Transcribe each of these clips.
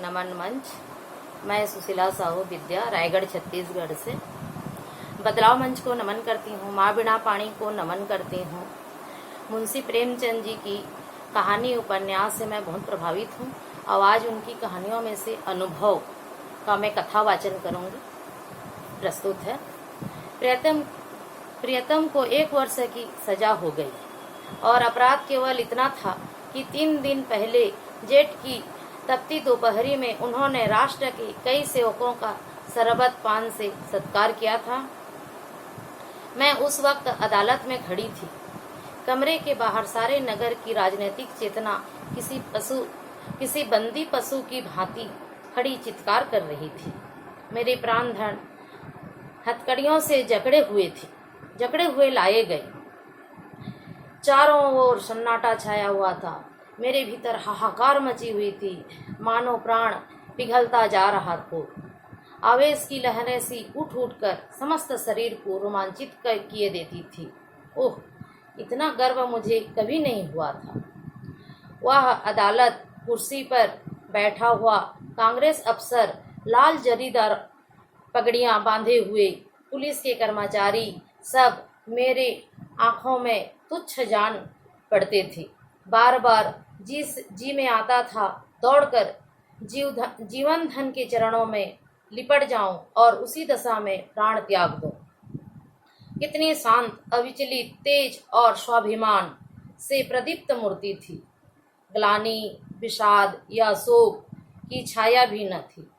नमन मंच। मैं सुशीला साहू विद्या रायगढ़ छत्तीसगढ़ से बदलाव मंच को नमन करती हूँ। माँ बिना पानी को नमन करती हूँ। मुंशी प्रेमचंद जी की कहानी उपन्यास से मैं बहुत प्रभावित हूँ और आज उनकी कहानियों में से अनुभव का मैं कथा वाचन करूँगी। प्रस्तुत है। प्रियतम को 1 वर्ष की सजा हो गई और अपराध केवल इतना था कि 3 दिन पहले जेठ की तपती दोपहरी में उन्होंने राष्ट्र के कई सेवकों का शरबत पान से सत्कार किया था। मैं उस वक्त अदालत में खड़ी थी। कमरे के बाहर सारे नगर की राजनीतिक चेतना किसी बंदी पशु की भांति खड़ी चित्कार कर रही थी। मेरे प्राण धन हथकड़ियों से जकड़े हुए लाए गए। चारों ओर सन्नाटा छाया हुआ था। मेरे भीतर हाहाकार मची हुई थी, मानो प्राण पिघलता जा रहा हो। आवेश की लहरें सी उठ कर समस्त शरीर को रोमांचित किए देती थी। ओह, इतना गर्व मुझे कभी नहीं हुआ था। वह अदालत कुर्सी पर बैठा हुआ कांग्रेस अफसर, लाल जरीदार पगड़ियां बांधे हुए पुलिस के कर्मचारी सब मेरे आंखों में तुच्छ जान पड़ते थे। बार बार जी में आता था दौड़कर जीवन धन के चरणों में लिपट जाऊं और उसी दशा में प्राण त्याग दूं। कितनी शांत, अविचलित, तेज और स्वाभिमान से प्रदीप्त मूर्ति थी। ग्लानि, विषाद या शोक की छाया भी न थी।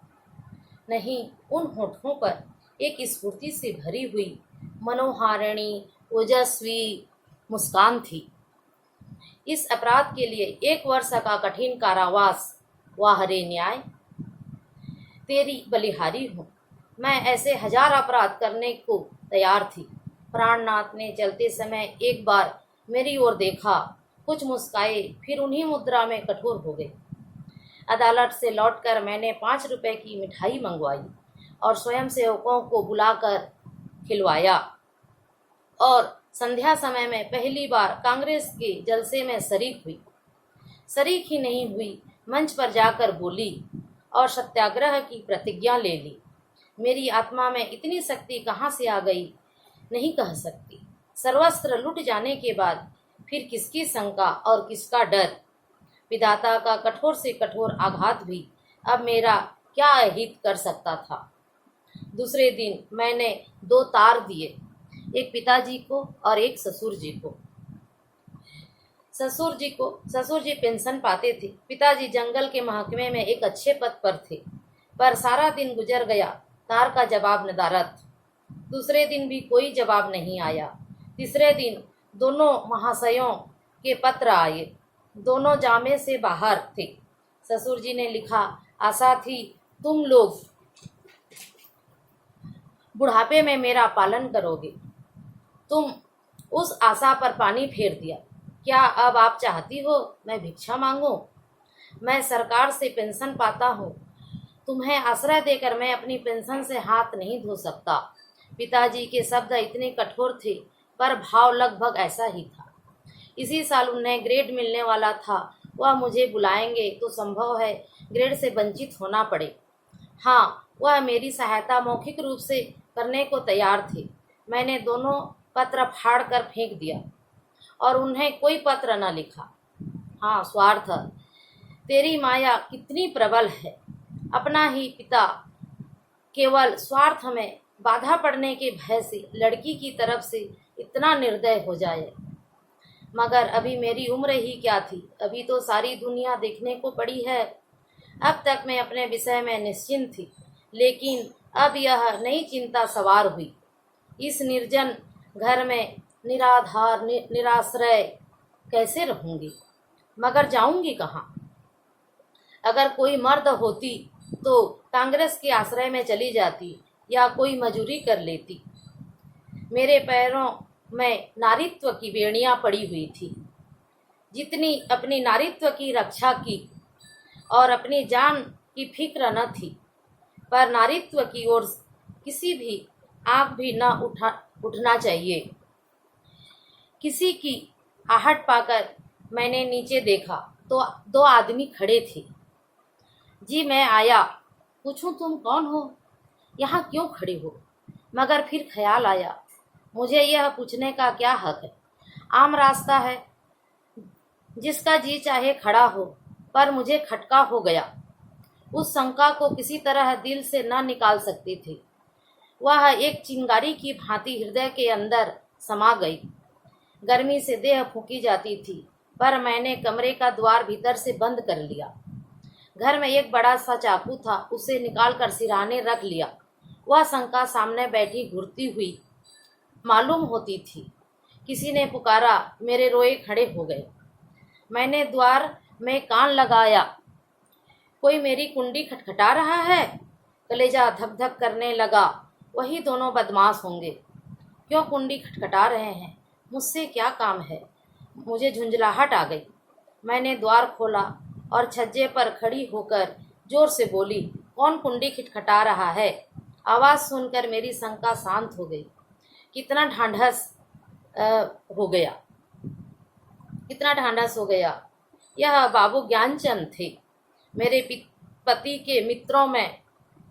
नहीं, उन होठों पर एक स्फूर्ति से भरी हुई मनोहारिणी ओजस्वी मुस्कान थी। इस अपराध के लिए 1 वर्ष का कठिन कारावास, वाह रे न्याय! तेरी बलिहारी हूँ। मैं ऐसे 1000 अपराध करने को तैयार थी। प्राणनाथ ने चलते समय एक बार मेरी ओर देखा, कुछ मुस्काए, फिर उन्हीं मुद्रा में कठोर हो गए। अदालत से लौटकर मैंने 5 रुपए की मिठाई मंगवाई और स्वयं सेवकों को बुलाकर खिलवाया और संध्या समय में पहली बार कांग्रेस के जलसे में शरीक ही नहीं हुई, मंच पर जाकर बोली और सत्याग्रह की प्रतिज्ञा ले ली। मेरी आत्मा में इतनी शक्ति कहाँ से आ गई, नहीं कह सकती। सर्वस्त्र लुट जाने के बाद फिर किसकी शंका और किसका डर। विधाता का कठोर से कठोर आघात भी अब मेरा क्या अहित कर सकता था। दूसरे दिन मैंने 2 तार दिए, एक पिताजी को और एक ससुर जी को। ससुर जी पेंशन पाते थे। पिताजी जंगल के महकमे में एक अच्छे पद पर थे, पर सारा दिन गुजर गया तार का जवाब नदारद। दूसरे दिन भी कोई जवाब नहीं आया। तीसरे दिन दोनों महाशयों के पत्र आए। दोनों जामे से बाहर थे। ससुर जी ने लिखा, आशा थी तुम लोग बुढ़ापे में मेरा पालन करोगे। तुम उस आशा पर पानी फेर दिया। क्या अब आप चाहती हो मैं भिक्षा मांगूं? मैं सरकार से पेंशन पाता हूँ। तुम्हें आश्रय देकर मैं अपनी पेंशन से हाथ नहीं धो सकता। पिताजी के शब्द इतने कठोर थे, पर भाव लगभग ऐसा ही था। इसी साल उन्हें ग्रेड मिलने वाला था। वह मुझे बुलाएंगे तो संभव है ग्रेड से वंचित होना पड़े। हाँ, वह मेरी सहायता मौखिक रूप से करने को तैयार थे। मैंने दोनों पत्र फाड़ कर फेंक दिया और उन्हें कोई पत्र न लिखा। हाँ, स्वार्थ! तेरी माया कितनी प्रबल है। अपना ही पिता केवल स्वार्थ में बाधा पड़ने के भय से लड़की की तरफ से इतना निर्दय हो जाए। मगर अभी मेरी उम्र ही क्या थी, अभी तो सारी दुनिया देखने को पड़ी है। अब तक मैं अपने विषय में निश्चिंत थी, लेकिन अब यह नई चिंता सवार हुई। इस निर्जन घर में निराधार निराश्रय कैसे रहूंगी? मगर जाऊंगी कहाँ? अगर कोई मर्द होती तो कांग्रेस के आश्रय में चली जाती या कोई मजूरी कर लेती। मेरे पैरों में नारीत्व की बेड़ियां पड़ी हुई थी। जितनी अपनी नारीत्व की रक्षा की और अपनी जान की फिक्र न थी, पर नारीत्व की ओर किसी भी आंख भी न उठना चाहिए। किसी की आहट पाकर मैंने नीचे देखा तो 2 आदमी खड़े थे। जी मैं आया। पूछूं तुम कौन हो, यहाँ क्यों खड़े हो? मगर फिर ख्याल आया, मुझे यह पूछने का क्या हक है। आम रास्ता है, जिसका जी चाहे खड़ा हो। पर मुझे खटका हो गया। उस शंका को किसी तरह दिल से न निकाल सकती थी। वह एक चिंगारी की भांति हृदय के अंदर समा गई। गर्मी से देह फूकी जाती थी, पर मैंने कमरे का द्वार भीतर से बंद कर लिया। घर में एक बड़ा सा चाकू था, उसे निकालकर सिरहाने रख लिया। वह शंका सामने बैठी घूरती हुई मालूम होती थी। किसी ने पुकारा, मेरे रोए खड़े हो गए। मैंने द्वार में कान लगाया, कोई मेरी कुंडी खटखटा रहा है। कलेजा धक धक करने लगा। वही दोनों बदमाश होंगे। क्यों कुंडी खटखटा रहे हैं? मुझसे क्या काम है? मुझे झुंझलाहट आ गई। मैंने द्वार खोला और छज्जे पर खड़ी होकर जोर से बोली, कौन कुंडी खटखटा रहा है? आवाज़ सुनकर मेरी शंका शांत हो गई। कितना ढांढस हो गया, कितना ढांढस हो गया। यह बाबू ज्ञानचंद थे। मेरे पति के मित्रों में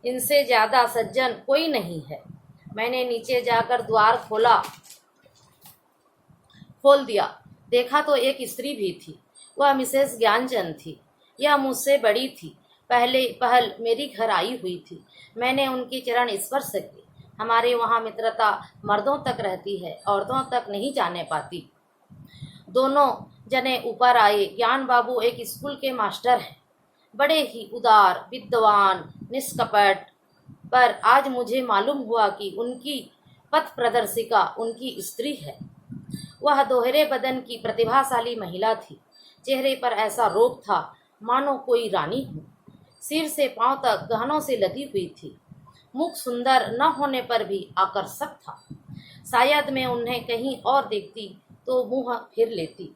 इनसे ज़्यादा सज्जन कोई नहीं है। मैंने नीचे जाकर द्वार खोल दिया। देखा तो एक स्त्री भी थी। वह मिसेस ज्ञानचंद थी। यह मुझसे बड़ी थी। पहल मेरी घर आई हुई थी। मैंने उनकी चरण स्पर्श किए। हमारे वहाँ मित्रता मर्दों तक रहती है, औरतों तक नहीं जाने पाती। दोनों जने ऊपर आए। ज्ञान बाबू एक स्कूल के मास्टर हैं, बड़े ही उदार, विद्वान, निष्कपट। पर आज मुझे मालूम हुआ कि उनकी पथ प्रदर्शिका उनकी स्त्री है। वह दोहरे बदन की प्रतिभाशाली महिला थी। चेहरे पर ऐसा रोब था मानो कोई रानी हो। सिर से पांव तक गहनों से लदी हुई थी। मुख सुंदर न होने पर भी आकर्षक था। शायद मैं उन्हें कहीं और देखती तो मुंह फेर लेती।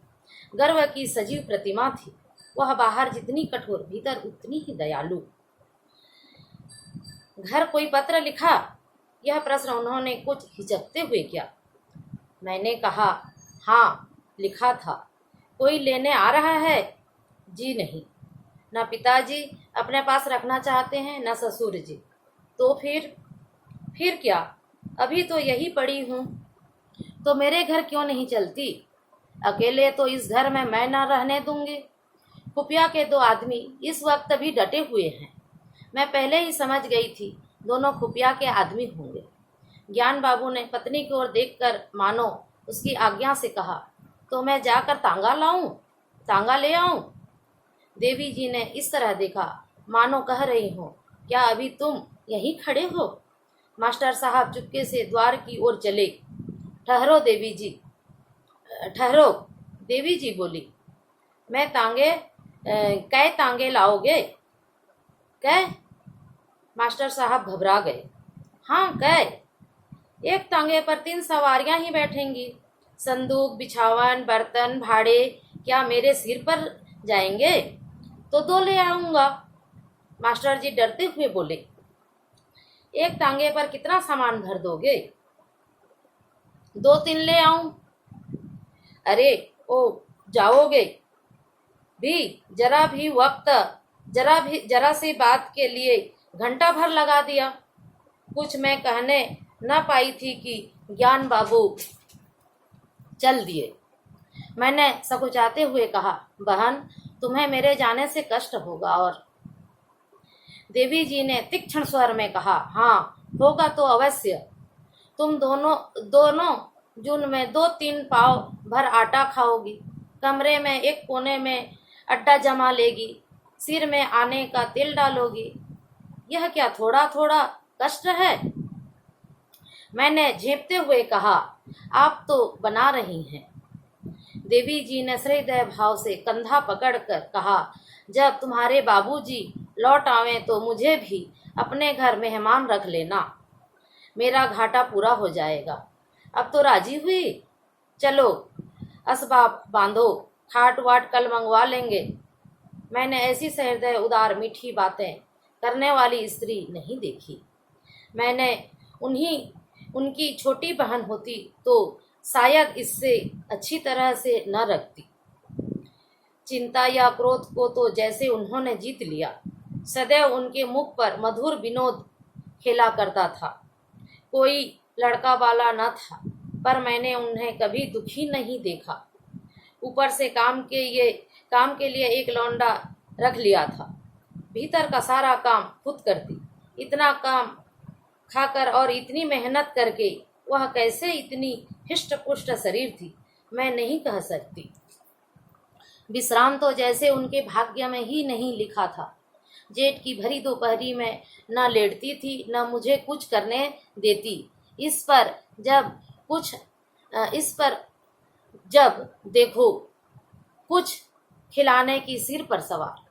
गर्व की सजीव प्रतिमा थी। वह बाहर जितनी कठोर, भीतर उतनी ही दयालु। घर कोई पत्र लिखा? यह प्रश्न उन्होंने कुछ हिचकते हुए किया। मैंने कहा, हाँ लिखा था। कोई लेने आ रहा है? जी नहीं। न पिताजी अपने पास रखना चाहते हैं, न ससुर जी। तो फिर क्या? अभी तो यही पड़ी हूँ। तो मेरे घर क्यों नहीं चलती? अकेले तो इस घर में मैं न रहने दूंगी। खुफिया के दो आदमी इस वक्त भी डटे हुए हैं। मैं पहले ही समझ गई थी दोनों खुफिया के आदमी होंगे। ज्ञान बाबू ने पत्नी की ओर देखकर मानो उसकी आज्ञा से कहा, तो मैं जाकर तांगा ले आऊं? देवी जी ने इस तरह देखा मानो कह रही हो, क्या अभी तुम यहीं खड़े हो? मास्टर साहब चुपके से द्वार की ओर चले। ठहरो देवी जी, ठहरो। देवी जी बोली, मैं कै तांगे लाओगे? कै? मास्टर साहब घबरा गए। हाँ कै। एक तांगे पर 3 सवारियां ही बैठेंगी। संदूक, बिछावन, बर्तन, भाड़े क्या मेरे सिर पर जाएंगे? तो 2 ले आऊंगा। मास्टर जी डरते हुए बोले, एक तांगे पर कितना सामान भर दोगे? 2-3 ले आऊं? अरे ओ, जाओगे भी? जरा सी बात के लिए घंटा भर लगा दिया। कुछ मैं कहने न पाई थी कि ज्ञान बाबू चल दिए। मैंने सकुचाते हुए कहा, बहन तुम्हें मेरे जाने से कष्ट होगा। और देवी जी ने तीक्ष्ण स्वर में कहा, हाँ होगा तो अवश्य। तुम दोनों जून में 2-3 पाव भर आटा खाओगी। कमरे में एक कोने में अड्डा जमा लेगी। सिर में आने का तेल डालोगी। यह क्या थोड़ा थोड़ा कष्ट है? मैंने झेपते हुए कहा, आप तो बना रही हैं। देवी जी ने सहृदय भाव से कंधा पकड़कर कहा, जब तुम्हारे बाबूजी लौट आवे तो मुझे भी अपने घर मेहमान रख लेना। मेरा घाटा पूरा हो जाएगा। अब तो राजी हुई? चलो असबाब बांधो, खाट वाट कल मंगवा लेंगे। मैंने ऐसी सहृदय, उदार, मीठी बातें करने वाली स्त्री नहीं देखी। मैंने उनकी छोटी बहन होती तो शायद इससे अच्छी तरह से न रखती। चिंता या क्रोध को तो जैसे उन्होंने जीत लिया। सदैव उनके मुख पर मधुर विनोद खेला करता था। कोई लड़का वाला न था, पर मैंने उन्हें कभी दुखी नहीं देखा। ऊपर से काम के लिए एक लौंडा रख लिया था। भीतर का सारा काम खुद करती। इतना काम खाकर और इतनी मेहनत करके वह कैसे इतनी हिष्ट पुष्ट शरीर थी, मैं नहीं कह सकती। विश्राम तो जैसे उनके भाग्य में ही नहीं लिखा था। जेठ की भरी दोपहरी में न लेटती थी, न मुझे कुछ करने देती। इस पर जब देखो कुछ खिलाने की सिर पर सवार।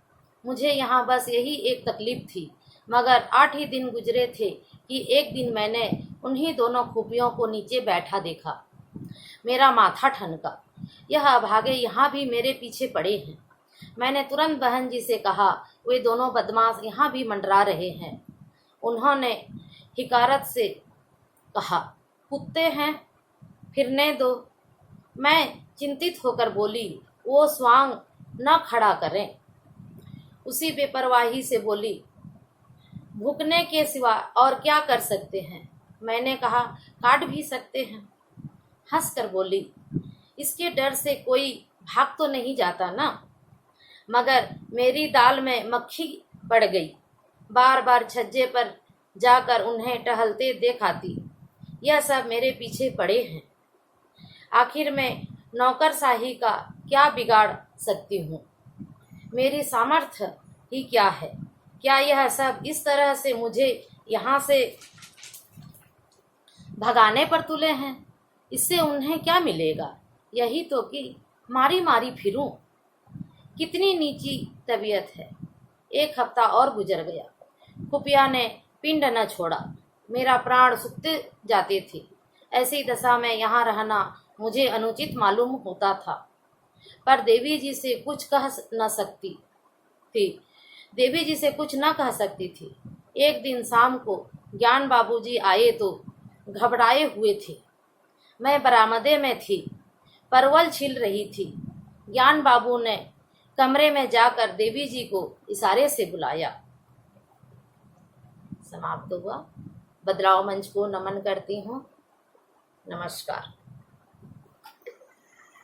मुझे यहाँ बस यही एक तकलीफ थी। मगर 8 ही दिन गुजरे थे कि एक दिन मैंने उन्हीं दोनों खुपियों को नीचे बैठा देखा। मेरा माथा ठनका। यह अभागे यहाँ भी मेरे पीछे पड़े हैं। मैंने तुरंत बहन जी से कहा, वे दोनों बदमाश यहाँ भी मंडरा रहे हैं। उन्होंने हिकारत से कहा, कुत्ते हैं, फिरने दो। मैं चिंतित होकर बोली, वो स्वांग न खड़ा करें। उसी बेपरवाही से बोली, भूखने के सिवा और क्या कर सकते हैं। मैंने कहा, काट भी सकते हैं। हंसकर बोली, इसके डर से कोई भाग तो नहीं जाता ना। मगर मेरी दाल में मक्खी पड़ गई। बार बार छज्जे पर जाकर उन्हें टहलते देख आती। यह सब मेरे पीछे पड़े हैं। आखिर में नौकरशाही का क्या बिगाड़ सकती हूँ। मेरी सामर्थ्य ही क्या है। क्या यह सब इस तरह से मुझे यहाँ से भगाने पर तुले हैं। इससे उन्हें क्या मिलेगा। यही तो कि मारी मारी फिरूं। कितनी नीची तबीयत है। 1 हफ्ता और गुजर गया। खुफिया ने पिंड न छोड़ा। मेरा प्राण सूखते जाते थे। ऐसी दशा में यहाँ रहना मुझे अनुचित मालूम होता था, पर देवी जी से कुछ न कह सकती थी। एक दिन शाम को ज्ञान बाबूजी आए तो घबराए हुए थे। मैं बरामदे में थी, परवल छिल रही थी। ज्ञान बाबू ने कमरे में जाकर देवी जी को इशारे से बुलाया। समाप्त हुआ। बदलाव मंच को नमन करती हूँ। नमस्कार।